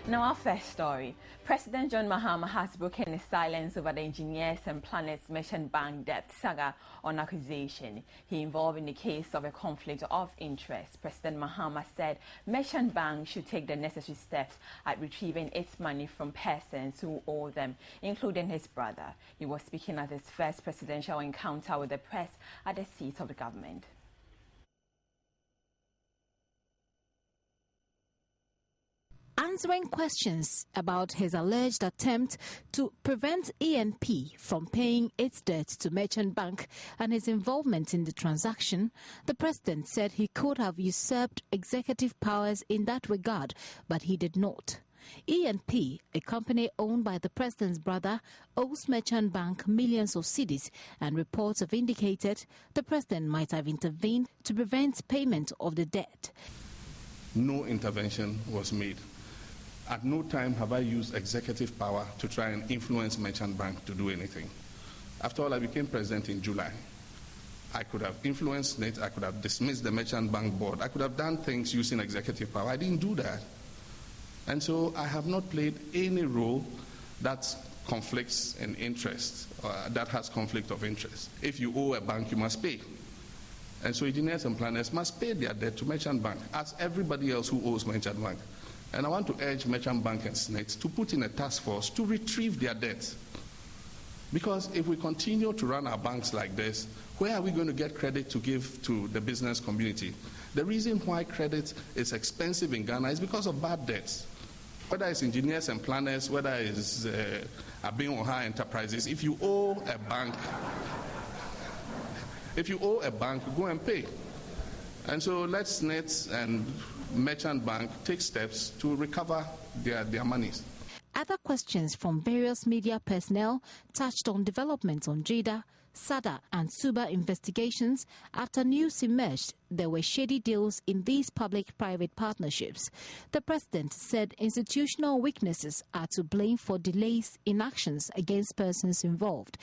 Now our first story. President John Mahama has broken his silence over the engineers and planners Merchant Bank debt saga on accusation he involved in the case of a conflict of interest. President Mahama said Merchant Bank should take the necessary steps at retrieving its money from persons who owe them, including his brother. He was speaking at his first presidential encounter with the press at the seat of the government. Answering questions about his alleged attempt to prevent ENP from paying its debt to Merchant Bank and his involvement in the transaction, the president said he could have usurped executive powers in that regard, but he did not. ENP, a company owned by the president's brother, owes Merchant Bank millions of cedis, and reports have indicated the president might have intervened to prevent payment of the debt. No intervention was made. At no time have I used executive power to try and influence Merchant Bank to do anything. After all, I became president in July. I could have influenced it, I could have dismissed the Merchant Bank board, I could have done things using executive power. I didn't do that. And so I have not played any role that conflicts in interest, that has conflict of interest. If you owe a bank, you must pay. And so engineers and planners must pay their debt to Merchant Bank, as everybody else who owes Merchant Bank. And I want to urge Merchant Bank and SNET to put in a task force to retrieve their debt. Because if we continue to run our banks like this, where are we going to get credit to give to the business community? The reason why credit is expensive in Ghana is because of bad debts. Whether it's engineers and planners, whether it's Abin Oha Enterprises, if you owe a bank, go and pay. And so let SNET and Merchant Bank take steps to recover their monies. Other questions from various media personnel touched on developments on Jeddah, SADA and Suba investigations after news emerged there were shady deals in these public-private partnerships. The president said institutional weaknesses are to blame for delays in actions against persons involved.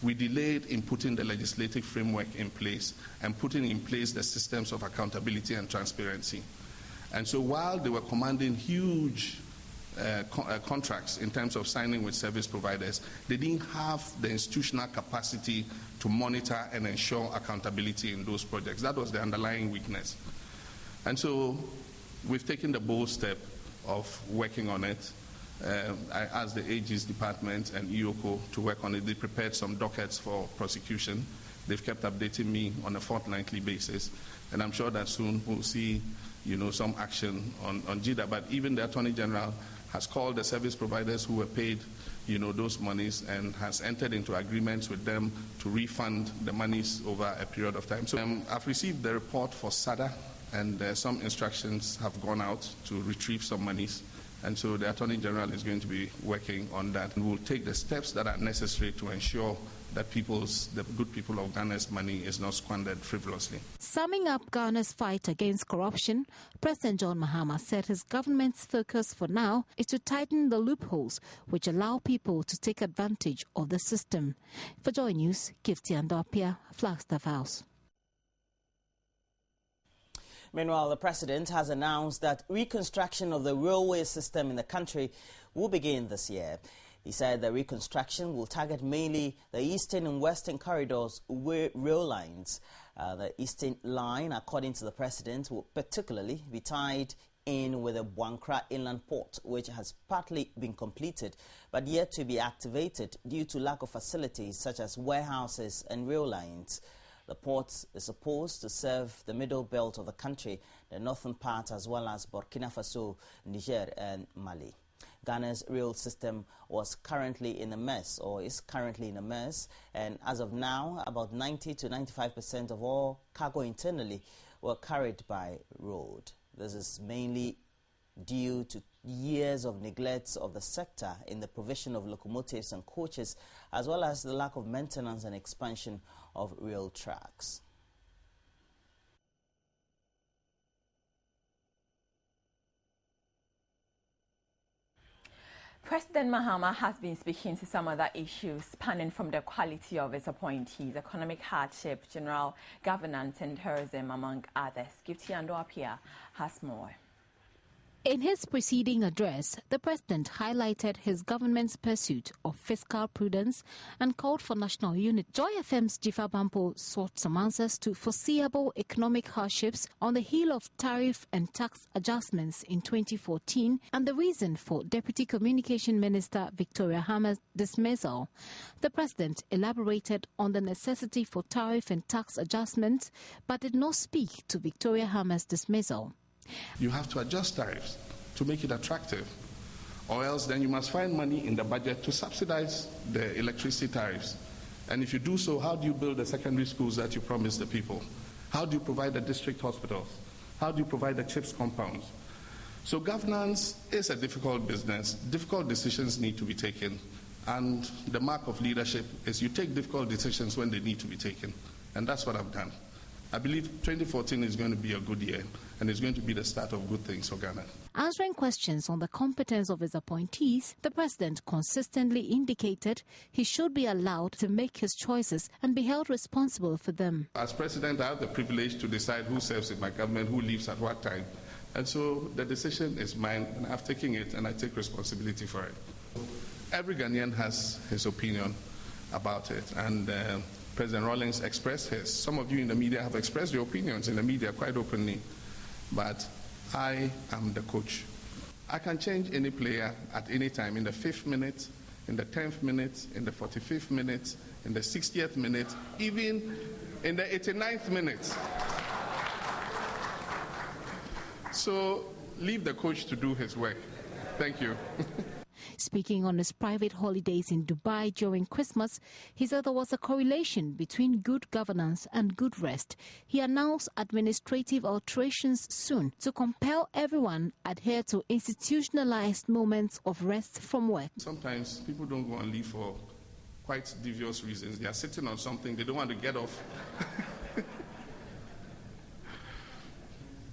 We delayed in putting the legislative framework in place and putting in place the systems of accountability and transparency. And so while they were commanding huge contracts in terms of signing with service providers, they didn't have the institutional capacity to monitor and ensure accountability in those projects. That was the underlying weakness. And so we've taken the bold step of working on it. I asked the AG's department and EOCO to work on it. They prepared some dockets for prosecution. They've kept updating me on a fortnightly basis. And I'm sure that soon we'll see, some action on Jeddah. But even the Attorney General has called the service providers who were paid, those monies, and has entered into agreements with them to refund the monies over a period of time. So I've received the report for SADA, and some instructions have gone out to retrieve some monies. And so the Attorney General is going to be working on that. And we'll take the steps that are necessary to ensure that the good people of Ghana's money is not squandered frivolously. Summing up Ghana's fight against corruption, President John Mahama said his government's focus for now is to tighten the loopholes which allow people to take advantage of the system. For Joy News, Gifty Andopia, Flagstaff House. Meanwhile, the president has announced that reconstruction of the railway system in the country will begin this year. He said the reconstruction will target mainly the eastern and western corridors rail lines. The eastern line, according to the president, will particularly be tied in with the Buankra Inland Port, which has partly been completed but yet to be activated due to lack of facilities such as warehouses and rail lines. The port is supposed to serve the middle belt of the country, the northern part, as well as Burkina Faso, Niger and Mali. Ghana's rail system is currently in a mess, and as of now, about 90 to 95% of all cargo internally were carried by road. This is mainly due to years of neglect of the sector in the provision of locomotives and coaches, as well as the lack of maintenance and expansion of rail tracks. President Mahama has been speaking to some other issues spanning from the quality of his appointees, economic hardship, general governance and tourism, among others. Gifty Andopia has more. In his preceding address, the president highlighted his government's pursuit of fiscal prudence and called for national unity. Joy FM's Jifa Bampo sought some answers to foreseeable economic hardships on the heel of tariff and tax adjustments in 2014 and the reason for Deputy Communication Minister Victoria Hammer's dismissal. The president elaborated on the necessity for tariff and tax adjustments but did not speak to Victoria Hammer's dismissal. You have to adjust tariffs to make it attractive, or else then you must find money in the budget to subsidize the electricity tariffs. And if you do so, how do you build the secondary schools that you promised the people? How do you provide the district hospitals? How do you provide the CHIPS compounds? So governance is a difficult business. Difficult decisions need to be taken. And the mark of leadership is you take difficult decisions when they need to be taken. And that's what I've done. I believe 2014 is going to be a good year, and it's going to be the start of good things for Ghana. Answering questions on the competence of his appointees, the president consistently indicated he should be allowed to make his choices and be held responsible for them. As president, I have the privilege to decide who serves in my government, who leaves at what time. And so the decision is mine, and I've taken it, and I take responsibility for it. Every Ghanaian has his opinion about it, and President Rawlings expressed his. Some of you in the media have expressed your opinions in the media quite openly, but I am the coach. I can change any player at any time, in the 5th minute, in the 10th minute, in the 45th minute, in the 60th minute, even in the 89th minute. So leave the coach to do his work. Thank you. Speaking on his private holidays in Dubai during Christmas, he said there was a correlation between good governance and good rest. He announced administrative alterations soon to compel everyone adhere to institutionalized moments of rest from work. Sometimes people don't go on leave for quite devious reasons. They are sitting on something, they don't want to get off.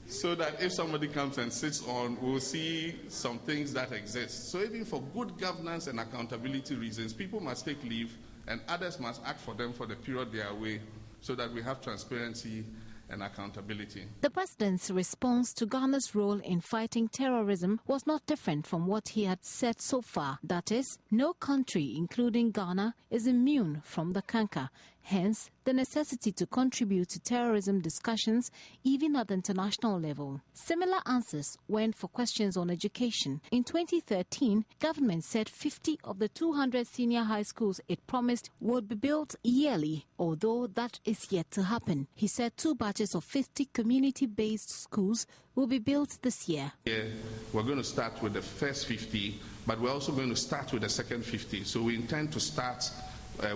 So that if somebody comes and sits on, we'll see some things that exist. So even for good governance and accountability reasons, people must take leave and others must act for them for the period they are away, so that we have transparency and accountability. The president's response to Ghana's role in fighting terrorism was not different from what he had said so far. That is, no country, including Ghana, is immune from the canker. Hence, the necessity to contribute to terrorism discussions, even at the international level. Similar answers went for questions on education. In 2013, government said 50 of the 200 senior high schools it promised would be built yearly, although that is yet to happen. He said 2 batches of 50 community-based schools will be built this year. Yeah, we're going to start with the first 50, but we're also going to start with the second 50. So we intend to start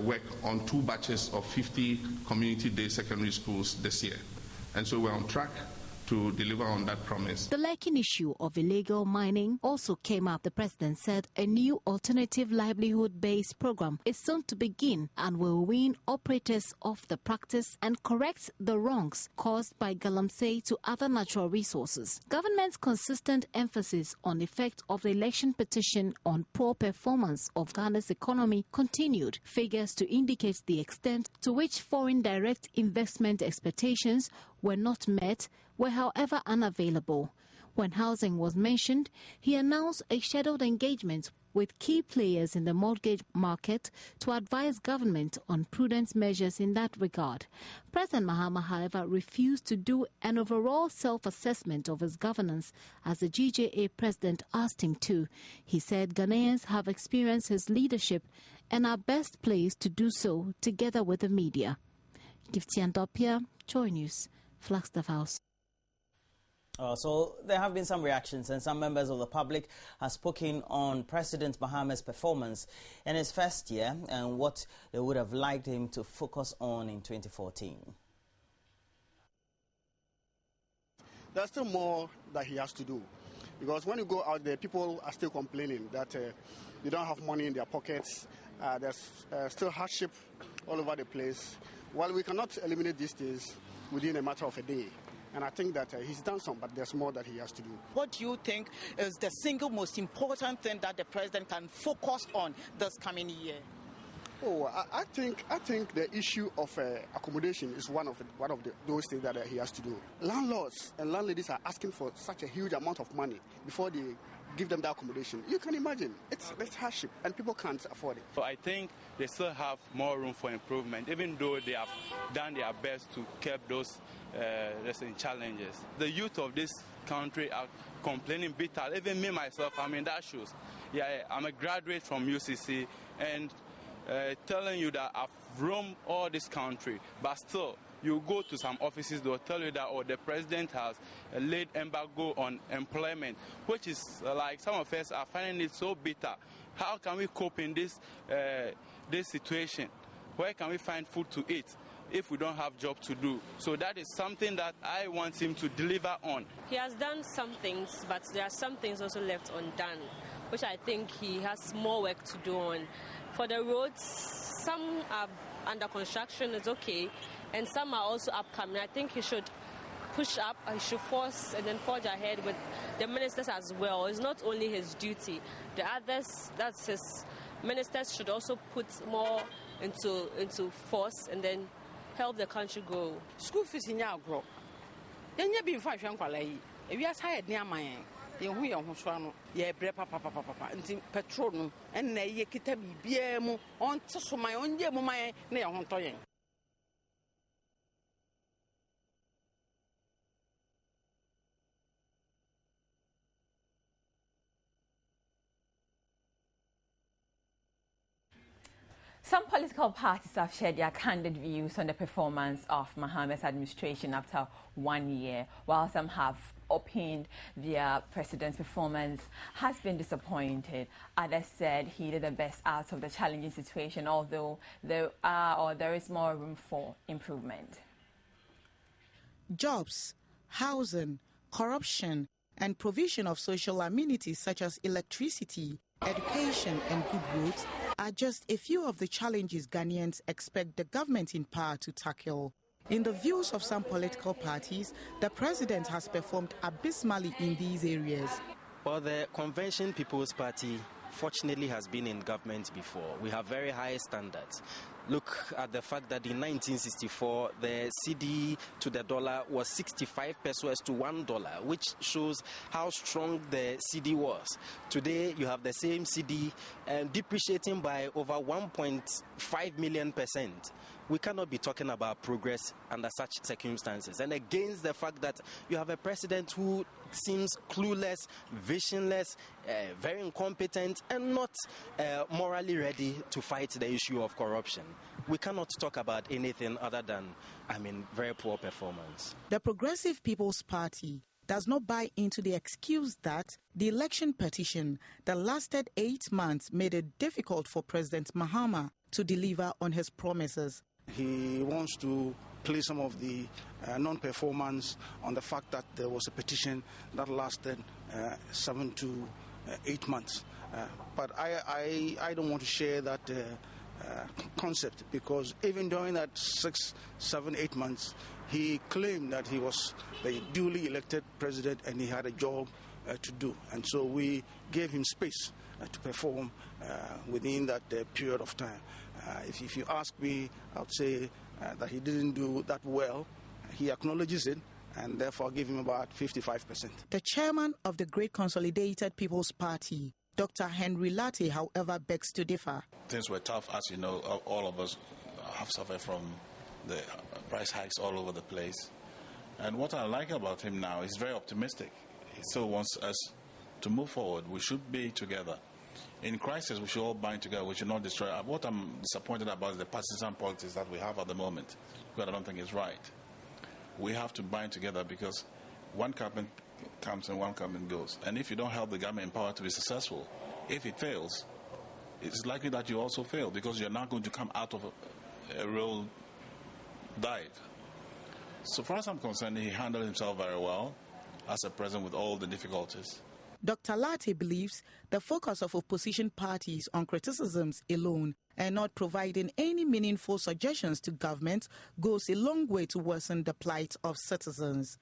work on 2 batches of 50 community-day secondary schools this year. And so we're on track to deliver on that promise. The lurking issue of illegal mining also came up. The president said a new alternative livelihood-based program is soon to begin and will wean operators off the practice and correct the wrongs caused by galamsey to other natural resources. Government's consistent emphasis on the effect of the election petition on poor performance of Ghana's economy continued. Figures to indicate the extent to which foreign direct investment expectations were not met were, however, unavailable. When housing was mentioned, he announced a scheduled engagement with key players in the mortgage market to advise government on prudent measures in that regard. President Mohammeds, however, refused to do an overall self-assessment of his governance as the GJA president asked him to. He said Ghanaians have experienced his leadership and are best placed to do so together with the media. Gifty Andopia, Joy News, Flagstaff House. So there have been some reactions, and some members of the public have spoken on President Mohammeds' performance in his first year and what they would have liked him to focus on in 2014. There's still more that he has to do, because when you go out there, people are still complaining that they don't have money in their pockets. There's still hardship all over the place. While we cannot eliminate these things within a matter of a day, and I think that he's done some, but there's more that he has to do. What do you think is the single most important thing that the president can focus on this coming year? Oh, I think the issue of accommodation is one of those things that he has to do. Landlords and landladies are asking for such a huge amount of money before they give them the accommodation. You can imagine, it's hardship, and people can't afford it. So I think they still have more room for improvement, even though they have done their best to curb those challenges. The youth of this country are complaining bitterly. Even me myself, I'm in that shoes. Yeah, I'm a graduate from UCC, and telling you that I've roamed all this country, but still, you go to some offices, they'll tell you that, the president has laid embargo on employment, which is like some of us are finding it so bitter. How can we cope in this situation? Where can we find food to eat if we don't have job to do? So that is something that I want him to deliver on. He has done some things, but there are some things also left undone, which I think he has more work to do on. For the roads, some are under construction, it's okay, and some are also upcoming. I think he should push up, he should force and then forge ahead with the ministers as well. It's not only his duty. The others, that's his ministers, should also put more into force and then help the country grow. School fees in your grow. Then you be 5 young quality. If you are tired near my we are Hoswano, ye papa, and petrol, and ye kitabi biemu on to my own dear my near Hontoyen. Some political parties have shared their candid views on the performance of Mohammeds' administration after 1 year, while some have opined their president's performance has been disappointed. Others said he did the best out of the challenging situation, although there is more room for improvement. Jobs, housing, corruption, and provision of social amenities such as electricity, education, and good roads are just a few of the challenges Ghanaians expect the government in power to tackle. In the views of some political parties, the president has performed abysmally in these areas. Well, the Convention People's Party fortunately has been in government before. We have very high standards. Look at the fact that in 1964, the CD to the dollar was 65 pesos to $1, which shows how strong the CD was. Today, you have the same CD depreciating by over 1.5 million%. We cannot be talking about progress under such circumstances. And against the fact that you have a president who seems clueless, visionless, very incompetent, and not morally ready to fight the issue of corruption. We cannot talk about anything other than, very poor performance. The Progressive People's Party does not buy into the excuse that the election petition that lasted 8 months made it difficult for President Mahama to deliver on his promises. He wants to play some of the non-performance on the fact that there was a petition that lasted 7 to 8 months. But I don't want to share that concept, because even during that 6, 7, 8 months, he claimed that he was the duly elected president and he had a job to do. And so we gave him space to perform within that period of time. If you ask me, I would say that he didn't do that well. He acknowledges it, and therefore give him about 55%. The chairman of the Great Consolidated People's Party, Dr. Henry Latte, however, begs to differ. Things were tough, as you know. All of us have suffered from the price hikes all over the place. And what I like about him now is very optimistic. He still wants us to move forward. We should be together. In crisis, we should all bind together. We should not destroy. What I'm disappointed about is the partisan politics that we have at the moment, because I don't think it's right. We have to bind together, because one government comes and one government goes. And if you don't help the government in power to be successful, if it fails, it's likely that you also fail, because you're not going to come out of a real dive. So far as I'm concerned, he handled himself very well as a president with all the difficulties. Dr. Latte believes the focus of opposition parties on criticisms alone and not providing any meaningful suggestions to government goes a long way to worsen the plight of citizens.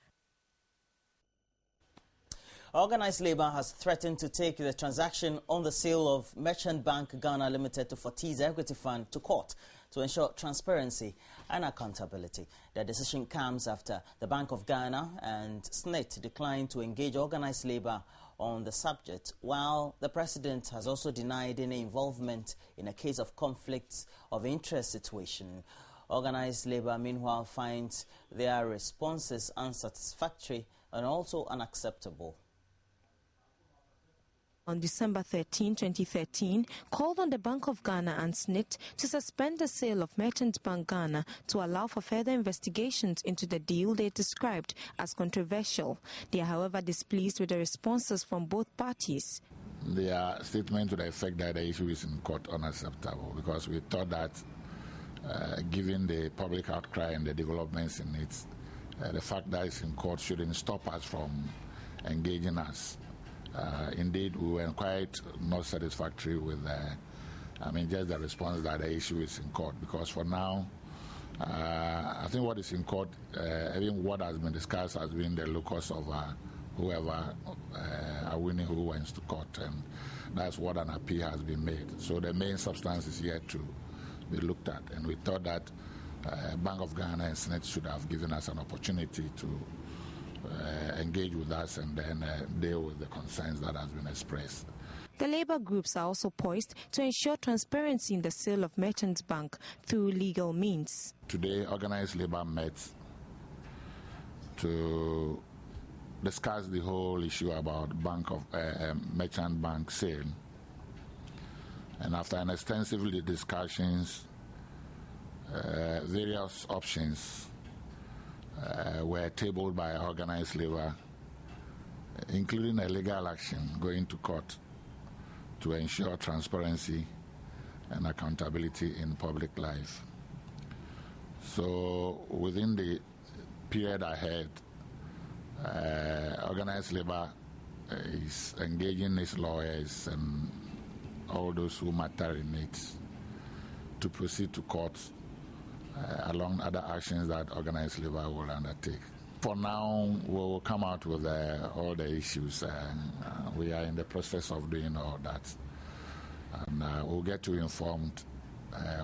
Organized Labour has threatened to take the transaction on the sale of Merchant Bank Ghana Limited to Fortis Equity Fund to court to ensure transparency and accountability. The decision comes after the Bank of Ghana and SNIT declined to engage Organized Labour on the subject, while the President has also denied any involvement in a case of conflicts of interest situation. Organized Labour, meanwhile, finds their responses unsatisfactory and also unacceptable. On December 13, 2013, called on the Bank of Ghana and SNIT to suspend the sale of Merchant Bank Ghana to allow for further investigations into the deal they described as controversial. They are, however, displeased with the responses from both parties. Their statement to the effect that the issue is in court unacceptable, because we thought that given the public outcry and the developments in it, the fact that it's in court shouldn't stop us from engaging us. Indeed, we were quite not satisfactory with just the response that the issue is in court, because for now, I think what is in court, even what has been discussed has been the locus of whoever are winning who went to court, and that's what an appeal has been made. So the main substance is yet to be looked at, and we thought that Bank of Ghana and SNIT should have given us an opportunity to engage with us and then deal with the concerns that has been expressed. The labour groups are also poised to ensure transparency in the sale of Merchant Bank through legal means. Today, Organized Labour met to discuss the whole issue about Merchant Bank sale. And after an extensive discussions, various options were tabled by Organized Labour, including a legal action going to court to ensure transparency and accountability in public life. So within the period ahead, Organized Labour is engaging its lawyers and all those who matter in it to proceed to court along other actions that Organized Labour will undertake. For now, we will come out with all the issues. We are in the process of doing all that. And we'll get you informed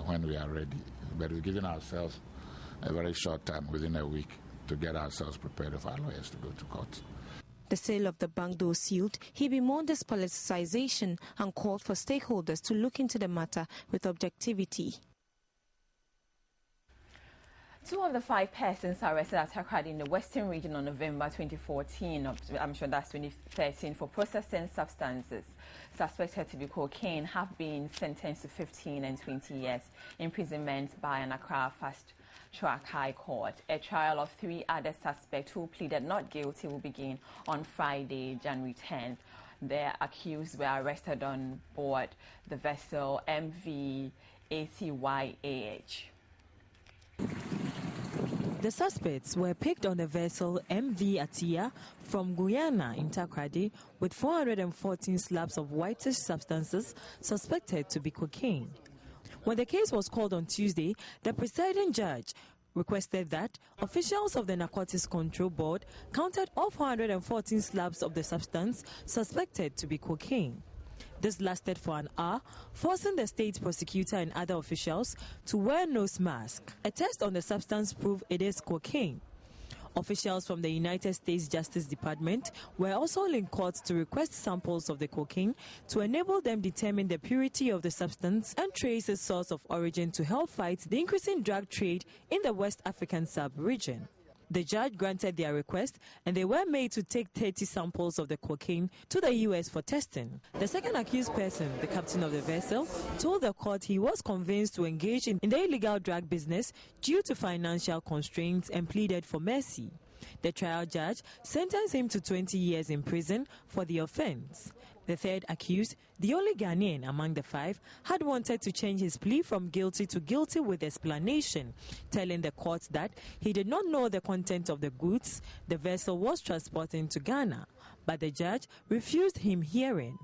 when we are ready. But we're giving ourselves a very short time, within a week, to get ourselves prepared with our lawyers to go to court. The sale of the bank, though sealed, he bemoaned this politicization and called for stakeholders to look into the matter with objectivity. 2 of the 5 persons arrested at Takrady in the Western region on November 2014, I'm sure that's 2013, for processing substances suspected to be cocaine have been sentenced to 15 and 20 years imprisonment by an Accra Fast-Track High Court. A trial of 3 other suspects who pleaded not guilty will begin on Friday, January 10th. The accused were arrested on board the vessel MV ATYAH. The suspects were picked on the vessel MV Atia from Guyana in Takrady with 414 slabs of whitish substances suspected to be cocaine. When the case was called on Tuesday, the presiding judge requested that officials of the Narcotics Control Board counted all 414 slabs of the substance suspected to be cocaine. This lasted for an hour, forcing the state prosecutor and other officials to wear nose masks. A test on the substance proved it is cocaine. Officials from the United States Justice Department were also in court to request samples of the cocaine to enable them determine the purity of the substance and trace its source of origin to help fight the increasing drug trade in the West African sub-region. The judge granted their request, and they were made to take 30 samples of the cocaine to the U.S. for testing. The second accused person, the captain of the vessel, told the court he was convinced to engage in the illegal drug business due to financial constraints and pleaded for mercy. The trial judge sentenced him to 20 years in prison for the offense. The third accused, the only Ghanaian among the 5, had wanted to change his plea from guilty to guilty with explanation, telling the court that he did not know the content of the goods the vessel was transporting to Ghana, but the judge refused him hearing.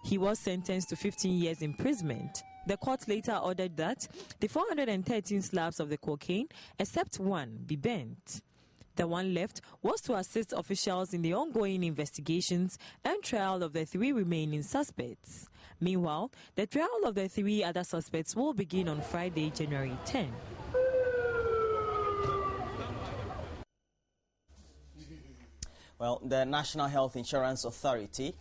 He was sentenced to 15 years imprisonment. The court later ordered that the 413 slabs of the cocaine, except one, be burnt. The one left was to assist officials in the ongoing investigations and trial of the 3 remaining suspects. Meanwhile, the trial of the 3 other suspects will begin on Friday, January 10. Well, the National Health Insurance Authority,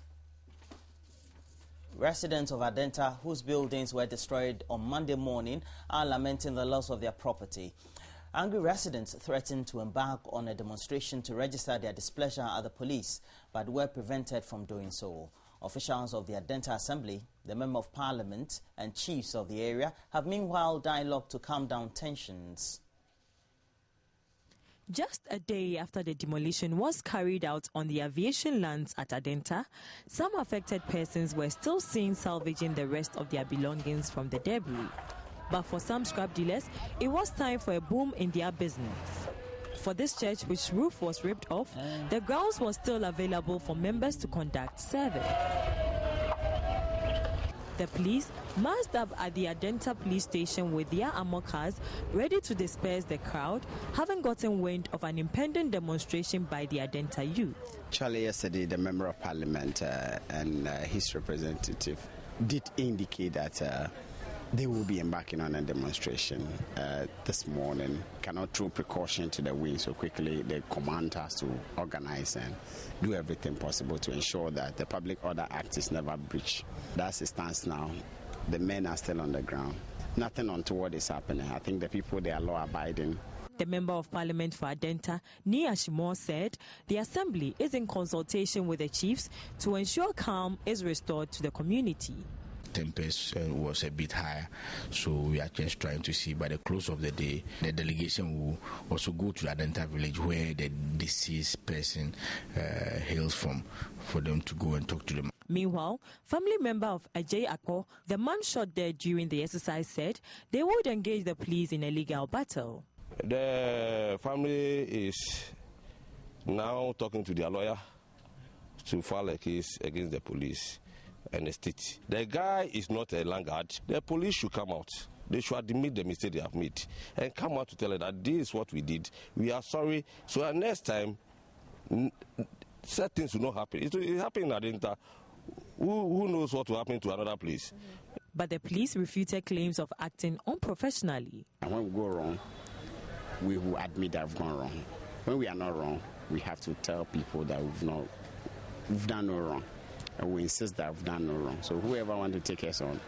residents of Adenta whose buildings were destroyed on Monday morning are lamenting the loss of their property. Angry residents threatened to embark on a demonstration to register their displeasure at the police, but were prevented from doing so. Officials of the Adenta Assembly, the Member of Parliament and chiefs of the area have meanwhile dialogued to calm down tensions. Just a day after the demolition was carried out on the aviation lands at Adenta, some affected persons were still seen salvaging the rest of their belongings from the debris. But for some scrap dealers, it was time for a boom in their business. For this church, which roof was ripped off, the grounds was still available for members to conduct service. The police massed up at the Adenta police station with their armor cars ready to disperse the crowd, having gotten wind of an impending demonstration by the Adenta youth. Actually, yesterday, the Member of Parliament and his representative did indicate that they will be embarking on a demonstration this morning. Cannot throw precaution to the wind so quickly. The command has to organize and do everything possible to ensure that the Public Order Act is never breached. That's the stance now. The men are still on the ground. Nothing untoward is happening. I think the people, they are law-abiding. The Member of Parliament for Adenta, Nia Shimon, said the Assembly is in consultation with the chiefs to ensure calm is restored to the community. Tempest was a bit higher, so we are just trying to see by the close of the day the delegation will also go to Adenta village where the deceased person hails from, for them to go and talk to them. Meanwhile, family member of Ajay Akko, the man shot dead during the exercise, said they would engage the police in a legal battle. The family is now talking to their lawyer to file a case against the police and the state. The guy is not a laggard. The police should come out. They should admit the mistake they have made and come out to tell us that this is what we did. We are sorry. So next time, such things will not happen. It will happen in Adenta. Who knows what will happen to another place? But the police refuted claims of acting unprofessionally. And when we go wrong, we will admit that we've gone wrong. When we are not wrong, we have to tell people that we've done no wrong. And we insist that we've done no wrong. So whoever wants to take us on,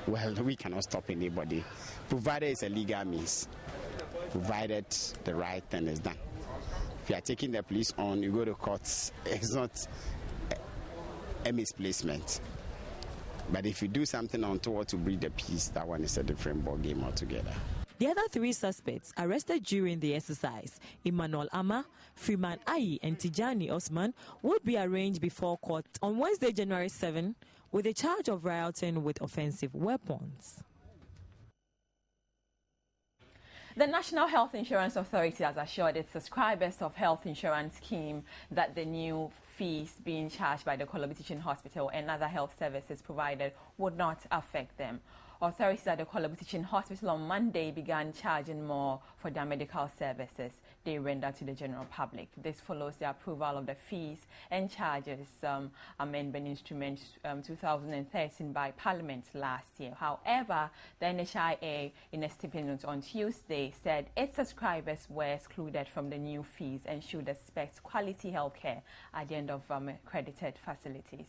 well, we cannot stop anybody, provided it's a legal means, provided the right thing is done. If you are taking the police on, you go to courts, it's not a misplacement. But if you do something untoward to breed the peace, that one is a different ball game altogether. The other 3 suspects arrested during the exercise, Emmanuel Ama, Freeman Ayi and Tijani Osman, would be arraigned before court on Wednesday, January 7, with a charge of rioting with offensive weapons. The National Health Insurance Authority has assured its subscribers of health insurance scheme that the new fees being charged by the Kolobi Teaching Hospital and other health services provided would not affect them. Authorities at the Kolobi Teaching Hospital on Monday began charging more for their medical services they render to the general public. This follows the approval of the fees and charges amendment instrument 2013 by Parliament last year. However, the NHIA, in a statement on Tuesday, said its subscribers were excluded from the new fees and should expect quality health care at the end of accredited facilities.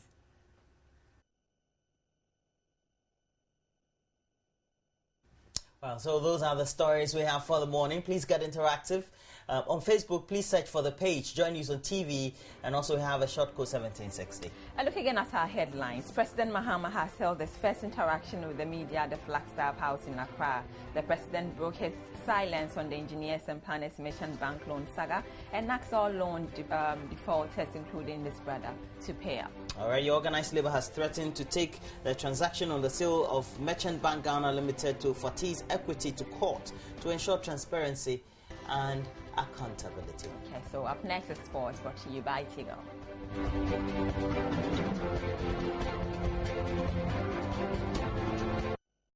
Well, so those are the stories we have for the morning. Please get interactive. On Facebook, please search for the page, Join News on TV, and also we have a short code 1760. And look again at our headlines. President Mohammeds has held his first interaction with the media at the Flagstaff House in Accra. The president broke his silence on the engineers and planners merchant bank loan saga and asked all loan defaulters, including this brother, to pay up. All right, your organized labor has threatened to take the transaction on the sale of Merchant Bank Ghana Limited to Fortis Equity to court to ensure transparency and accountability. Okay, so up next is sports, brought to you by Tigo.